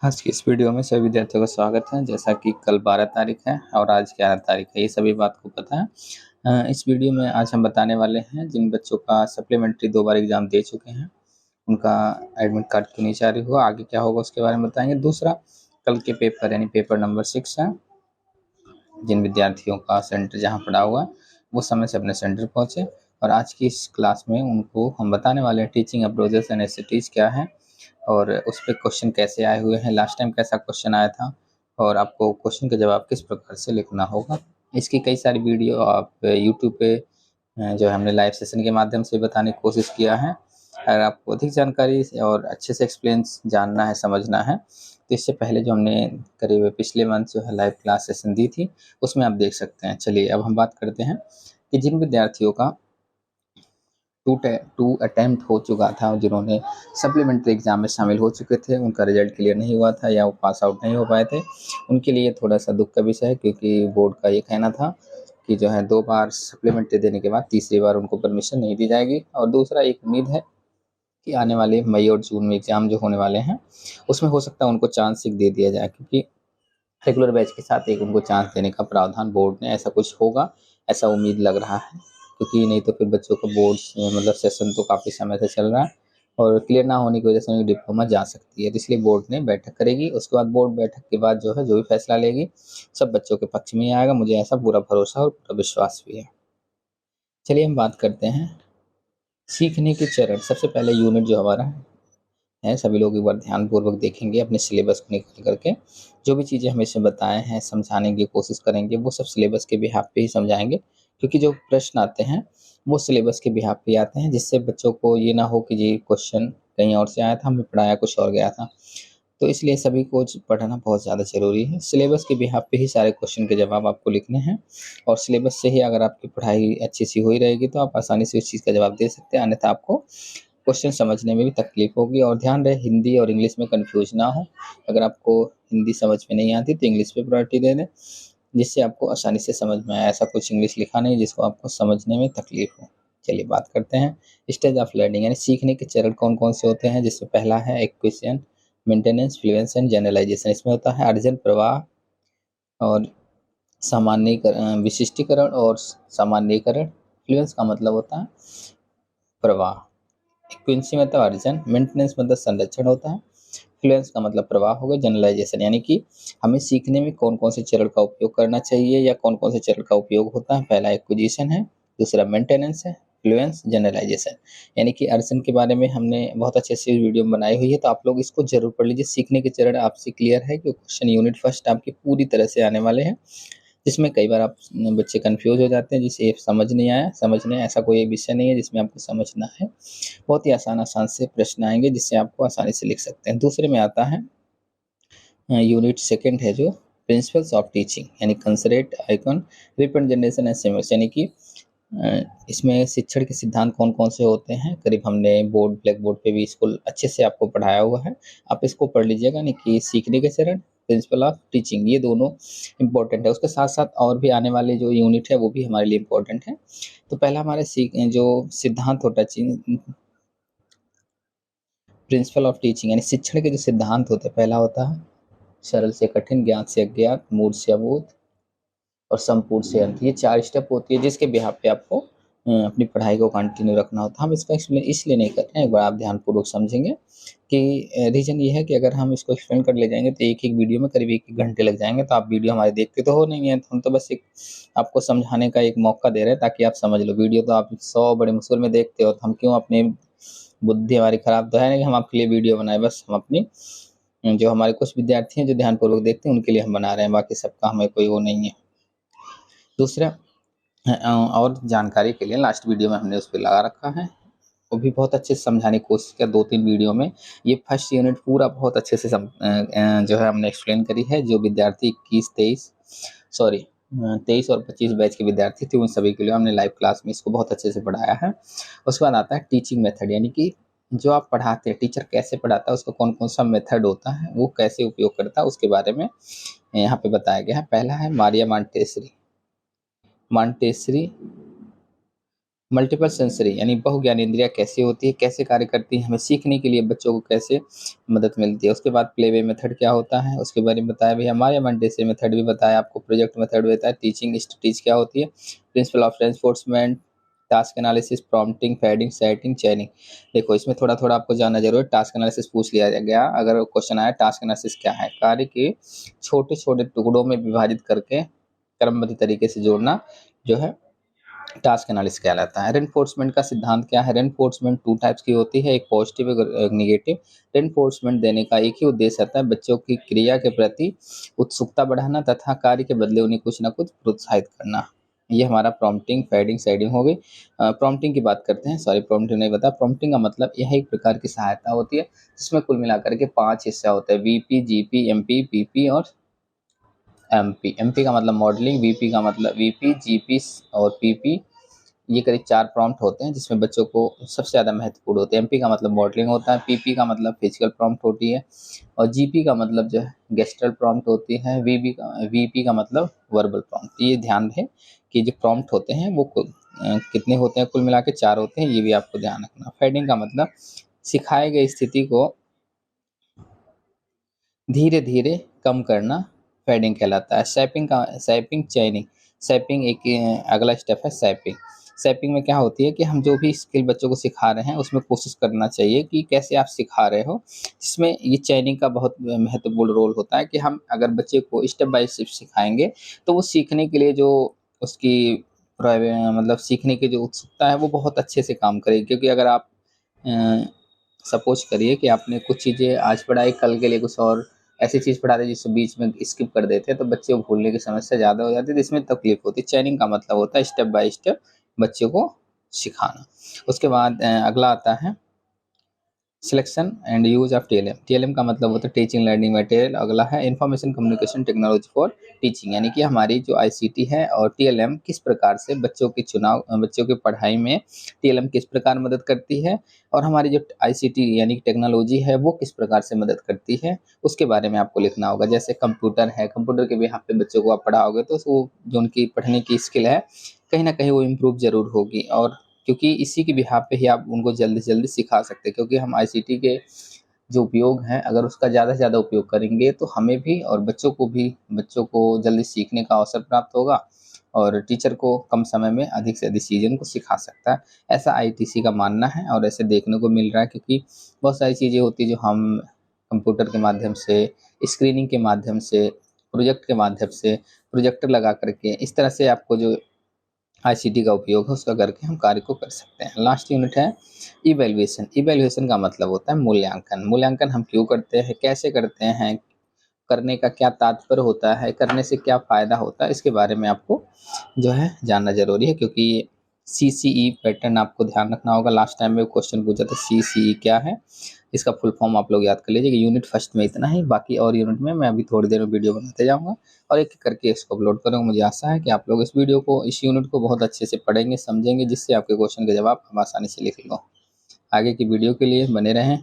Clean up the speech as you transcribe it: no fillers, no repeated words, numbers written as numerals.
आज की इस वीडियो में सभी विद्यार्थियों का स्वागत है। जैसा कि कल 12 तारीख है और आज 11 तारीख है, ये सभी बात को पता है। इस वीडियो में आज हम बताने वाले हैं जिन बच्चों का सप्लीमेंट्री 2 बार एग्ज़ाम दे चुके हैं, उनका एडमिट कार्ड क्यों नहीं जारी हुआ, आगे क्या होगा उसके बारे में बताएँगे। दूसरा, कल के पेपर यानी पेपर नंबर 6 है, जिन विद्यार्थियों का सेंटर जहाँ पड़ा हुआ है, वो समय से अपने सेंटर पहुँचे। और आज की इस क्लास में उनको हम बताने वाले हैं टीचिंग अप्रोचेस एंड एसएटीज क्या है और उस पे क्वेश्चन कैसे आए हुए हैं, लास्ट टाइम कैसा क्वेश्चन आया था और आपको क्वेश्चन का जवाब किस प्रकार से लिखना होगा। इसकी कई सारी वीडियो आप यूट्यूब पे जो हमने लाइव सेशन के माध्यम से बताने की कोशिश किया है। अगर आपको अधिक जानकारी और अच्छे से एक्सपीरियंस जानना है, समझना है, तो इससे पहले जो हमने करीब पिछले मंथ जो है लाइव क्लास सेशन दी थी, उसमें आप देख सकते हैं। चलिए अब हम बात करते हैं कि जिन विद्यार्थियों का टू अटेम्प्ट हो चुका था, जिन्होंने सप्लीमेंट्री एग्ज़ाम में शामिल हो चुके थे, उनका रिजल्ट क्लियर नहीं हुआ था या वो पास आउट नहीं हो पाए थे, उनके लिए थोड़ा सा दुख का विषय है, क्योंकि बोर्ड का ये कहना था कि जो है 2 बार सप्लीमेंट्री देने के बाद तीसरी बार उनको परमिशन नहीं दी जाएगी। और दूसरा, एक उम्मीद है कि आने वाले मई और जून में एग्ज़ाम जो होने वाले हैं, उसमें हो सकता है उनको चांस दे दिया जाए, क्योंकि रेगुलर बैच के साथ एक उनको चांस देने का प्रावधान बोर्ड ने, ऐसा कुछ होगा, ऐसा उम्मीद लग रहा है। क्योंकि नहीं तो फिर बच्चों को बोर्ड्स मतलब सेशन तो काफ़ी समय से चल रहा है और क्लियर ना होने की वजह से उनकी डिप्लोमा जा सकती है। तो इसलिए बोर्ड ने बैठक करेगी, उसके बाद बोर्ड बैठक के बाद जो है जो भी फैसला लेगी, सब बच्चों के पक्ष में ही आएगा। मुझे ऐसा पूरा भरोसा और पूरा विश्वास भी है। चलिए हम बात करते हैं सीखने के चरण। सबसे पहले यूनिट जो हमारा है, सभी लोग एक बार ध्यानपूर्वक देखेंगे अपने सिलेबस को निकाल करके। जो भी चीज़ें हमें इसमें बताए हैं, समझाने की कोशिश करेंगे, वो सब सिलेबस के बिहाफ़ पे ही समझाएँगे, क्योंकि जो प्रश्न आते हैं, वो सिलेबस के बिहाफ़ पे आते हैं, जिससे बच्चों को ये ना हो कि जी क्वेश्चन कहीं और से आया था, हमें पढ़ाया कुछ और गया था। तो इसलिए सभी को पढ़ना बहुत ज़्यादा ज़रूरी है। सिलेबस के बिहाफ़ पे ही सारे क्वेश्चन के जवाब आपको लिखने हैं और सिलेबस से ही अगर आपकी पढ़ाई अच्छी-सी हुई रहेगी, तो आप आसानी से उस चीज़ का जवाब दे सकते हैं, अन्यथा आपको क्वेश्चन समझने में भी तकलीफ होगी। और ध्यान रहे, हिंदी और इंग्लिश में कन्फ्यूज़ ना हो। अगर आपको हिंदी समझ में नहीं आती तो इंग्लिश पे प्रायोरिटी दे दें, जिससे आपको आसानी से समझ में आए। ऐसा कुछ इंग्लिश लिखा नहीं जिसको आपको समझने में तकलीफ हो। चलिए बात करते हैं स्टेज ऑफ लर्निंग यानी सीखने के चरण कौन-कौन से होते हैं, जिसमें पहला है एक्विज़िशन, मेंटेनेंस, फ्लुएंस एंड जनरलाइज़ेशन। इसमें होता है अर्जन, प्रवाह और विशिष्टीकरण और सामान्यीकरण। फ्लुएंस का मतलब होता है प्रवाह, फ्रीक्वेंसी मतलब अर्जन, मेंटेनेंस मतलब संरक्षण होता है, फ्लुएंस का मतलब प्रवाह हो गया, जनरलाइजेशन यानी कि हमें सीखने में कौन-कौन से चरण का उपयोग करना चाहिए या कौन-कौन से चरण का उपयोग होता है। पहला एक्विजिशन है, दूसरा मेंटेनेंस है, फ्लुएंस, जनरलाइजेशन। यानी कि अर्जन के बारे में हमने बहुत अच्छे से वीडियो बनाई हुई है, तो आप लोग इसको ज़रूर पढ़ लीजिए। सीखने के चरण आपसे क्लियर है कि क्वेश्चन यूनिट फर्स्ट आपके पूरी तरह से आने वाले हैं, जिसमें कई बार आप बच्चे कन्फ्यूज़ हो जाते हैं, जिसे समझ नहीं आया, समझने ऐसा कोई विषय नहीं है जिसमें आपको समझना है। बहुत ही आसान-आसान से प्रश्न आएँगे, जिससे आपको आसानी से लिख सकते हैं। दूसरे में आता है यूनिट सेकंड है जो प्रिंसिपल्स ऑफ टीचिंग यानी concert icon repeat generation and similars, यानी कि इसमें शिक्षण के सिद्धांत कौन-कौन से होते हैं, करीब हमने ब्लैक बोर्ड पे भी इसको अच्छे से आपको पढ़ाया हुआ है। आप इसको पढ़ लीजिएगा, यानी कि सीखने के चरण, प्रिंसिपल ऑफ टीचिंग, ये दोनों इम्पोर्टेंट है। उसके साथ-साथ और भी आने वाले जो यूनिट है वो भी हमारे लिए इम्पोर्टेंट है। तो पहला हमारा जो सिद्धांत होता है प्रिंसिपल ऑफ टीचिंग यानी शिक्षण के जो सिद्धांत होते हैं, पहला होता है सरल से कठिन, ज्ञात से अज्ञात, मूढ़ से अबोध और संपूर्ण से अंत। ये 4 स्टेप होती है जिसके बिहाफ़ पे आपको अपनी पढ़ाई को कंटिन्यू रखना होता है। हम इसका एक्सप्लेन इसलिए नहीं कर रहे हैं, एक बार आप ध्यानपूर्वक समझेंगे कि रीज़न ये है कि अगर हम इसको एक्सप्लेन कर ले जाएँगे तो एक-एक वीडियो में करीब 1-1 घंटे लग जाएँगे, तो आप वीडियो हमारे देखते तो हो नहीं हैं, तो हम तो बस एक आपको समझाने का एक मौका दे रहे हैं ताकि आप समझ लो। वीडियो तो आप 100 बड़े मुश्किल में देखते हो, तो हम क्यों अपनी बुद्धि हमारी खराब तो है नहीं कि हम आपके लिए वीडियो बनाएँ, बस हम अपनी जो हमारे कुछ विद्यार्थी हैं जो ध्यानपूर्वक देखते हैं उनके लिए हम बना रहे हैं, बाकी सबका हमें कोई वो नहीं है। दूसरा और जानकारी के लिए लास्ट वीडियो में हमने उस पे लगा रखा है, वो भी बहुत अच्छे से समझाने की कोशिश किया 2-3 वीडियो में। ये फर्स्ट यूनिट पूरा बहुत अच्छे से जो है हमने एक्सप्लेन करी है। जो विद्यार्थी 23 और 25 बैच के विद्यार्थी थे, उन सभी के लिए हमने लाइव क्लास में इसको बहुत अच्छे से पढ़ाया है। उसके बाद आता है टीचिंग मेथड, यानी कि जो आप पढ़ाते हैं, टीचर कैसे पढ़ाता है, उसका कौन-कौन सा मेथड होता है, वो कैसे उपयोग करता है, उसके बारे में यहाँ पे बताया गया है। पहला है Maria Montessori. Montessori multiple sensory यानी बहुज्ञान इंद्रियाँ कैसे होती है, कैसे कार्य करती है, हमें सीखने के लिए बच्चों को कैसे मदद मिलती है। उसके बाद प्ले वे मेथड क्या होता है, उसके बारे में बताया भैया। हमारे मंडेसरी मेथड भी बताया आपको, प्रोजेक्ट मेथड भी बताया, टीचिंग स्ट्रेटेजी क्या होती है, principle of reinforcement, task analysis, prompting, fading, setting, chaining. देखो इसमें थोड़ा-थोड़ा आपको जानना ज़रूरी है। टास्क एनालिसिस पूछ लिया गया, अगर क्वेश्चन आया टास्क एनालिसिस क्या है? कार्य के छोटे-छोटे टुकड़ों में विभाजित करके क्रमबद्ध तरीके से जोड़ना जो है टास्क एनालिसिस कहलाता है। रेनफोर्समेंट का सिद्धांत क्या है? रेनफोर्समेंट 2 टाइप्स की होती है, एक पॉजिटिव एक नेगेटिव। रेनफोर्समेंट देने का एक ही उद्देश्य होता है, बच्चों की क्रिया के प्रति उत्सुकता बढ़ाना तथा कार्य के बदले उन्हें कुछ न कुछ प्रोत्साहित करना। ये हमारा प्रॉम्प्टिंग, फैडिंग, शेडिंग हो गई। प्रॉम्प्टिंग की बात करते हैं, सॉरी प्रॉम्प्टिंग नहीं बता। प्रॉम्प्टिंग का मतलब यह एक प्रकार की सहायता होती है, जिसमें कुल मिलाकर के 5 हिस्सा होता है, वीपी, जीपी, एमपी, पीपी और एमपी। एमपी का मतलब मॉडलिंग, वीपी का मतलब वीपी, जीपी और पीपी। ये करीब 4 प्रॉम्प्ट होते हैं जिसमें बच्चों को सबसे ज़्यादा महत्वपूर्ण होते हैं। एमपी का मतलब मॉडलिंग होता है, पीपी का मतलब फिजिकल प्रॉम्प्ट होती है और जीपी का मतलब जो है गेस्टल प्रॉम्प्ट होती है, वीपी का मतलब वर्बल प्रॉम्प्ट। ये ध्यान रहे कि जो प्रॉम्प्ट होते हैं वो कितने होते हैं, कुल मिला के 4 होते हैं, ये भी आपको ध्यान रखना। फैडिंग का मतलब सिखाए गए स्थिति को धीरे-धीरे कम करना फैडिंग कहलाता है। सैपिंग, चेनिंग। सैपिंग एक अगला स्टेप है सैपिंग। सैपिंग में क्या होती है कि हम जो भी स्किल बच्चों को सिखा रहे हैं उसमें कोशिश करना चाहिए कि कैसे आप सिखा रहे हो। इसमें ये चेनिंग का बहुत महत्वपूर्ण रोल होता है कि हम अगर बच्चे को स्टेप बाय स्टेप सिखाएँगे तो वो सीखने के लिए जो उसकी मतलब सीखने की जो उत्सुकता है वो बहुत अच्छे से काम करेगी। क्योंकि अगर आप अ, सपोज़ करिए कि आपने कुछ चीज़ें आज पढ़ाई, कल के लिए कुछ और ऐसी चीज़ पढ़ा दी जिसे बीच में स्किप कर देते हैं, तो बच्चे को भूलने की समस्या ज़्यादा हो जाती है, तो इसमें तकलीफ होती है। चेनिंग का मतलब होता है स्टेप बाय स्टेप बच्चे को सिखाना। उसके बाद अगला आता है selection and use of TLM. TLM का मतलब होता है टीचिंग लर्निंग मटेरियल। अगला है information communication technology for teaching, यानी कि हमारी जो आईसीटी है और टीएलएम किस प्रकार से बच्चों की पढ़ाई में टीएलएम किस प्रकार मदद करती है और हमारी जो आईसीटी यानी कि टेक्नोलॉजी है वो किस प्रकार से मदद करती है, उसके बारे में आपको लिखना होगा। जैसे कंप्यूटर है, कंप्यूटर के बिहाफ पे बच्चों को आप पढ़ाओगे तो वो जो उनकी पढ़ने की स्किल है कहीं न कहीं वो इम्प्रूव ज़रूर होगी, और क्योंकि इसी के बिहाफ़ पे ही आप उनको जल्दी से जल्दी सिखा सकते हैं। क्योंकि हम आईसीटी के जो उपयोग है, अगर उसका ज़्यादा से ज़्यादा उपयोग करेंगे तो हमें भी और बच्चों को जल्दी सीखने का अवसर प्राप्त होगा और टीचर को कम समय में अधिक से अधिक चीज़ें उनको सिखा सकता है। ऐसा आईटीसी का मानना है और ऐसे देखने को मिल रहा है, क्योंकि बहुत सारी चीज़ें होती हैं जो हम कंप्यूटर के माध्यम से, स्क्रीनिंग के माध्यम से, प्रोजेक्ट के माध्यम से, प्रोजेक्टर लगा कर के इस तरह से आपको जो आईसीटी का उपयोग है उसका करके हम कार्य को कर सकते हैं। लास्ट यूनिट है इवैल्यूएशन। इवैल्यूएशन का मतलब होता है मूल्यांकन। मूल्यांकन हम क्यों करते हैं, कैसे करते हैं, करने का क्या तात्पर्य होता है, करने से क्या फ़ायदा होता है, इसके बारे में आपको जो है जानना ज़रूरी है। क्योंकि सीसीई पैटर्न आपको ध्यान रखना होगा। लास्ट टाइम में क्वेश्चन पूछा था सीसीई क्या है, इसका फुल फॉर्म आप लोग याद कर लीजिए कि यूनिट फर्स्ट में इतना ही, बाकी और यूनिट में मैं अभी थोड़ी देर में वीडियो बनाते जाऊँगा और एक-एक करके इसको अपलोड करूँगा। मुझे आशा है कि आप लोग इस यूनिट को बहुत अच्छे से पढ़ेंगे, समझेंगे, जिससे आपके क्वेश्चन के जवाब आप आसानी से लिख लो। आगे की वीडियो के लिए बने रहें।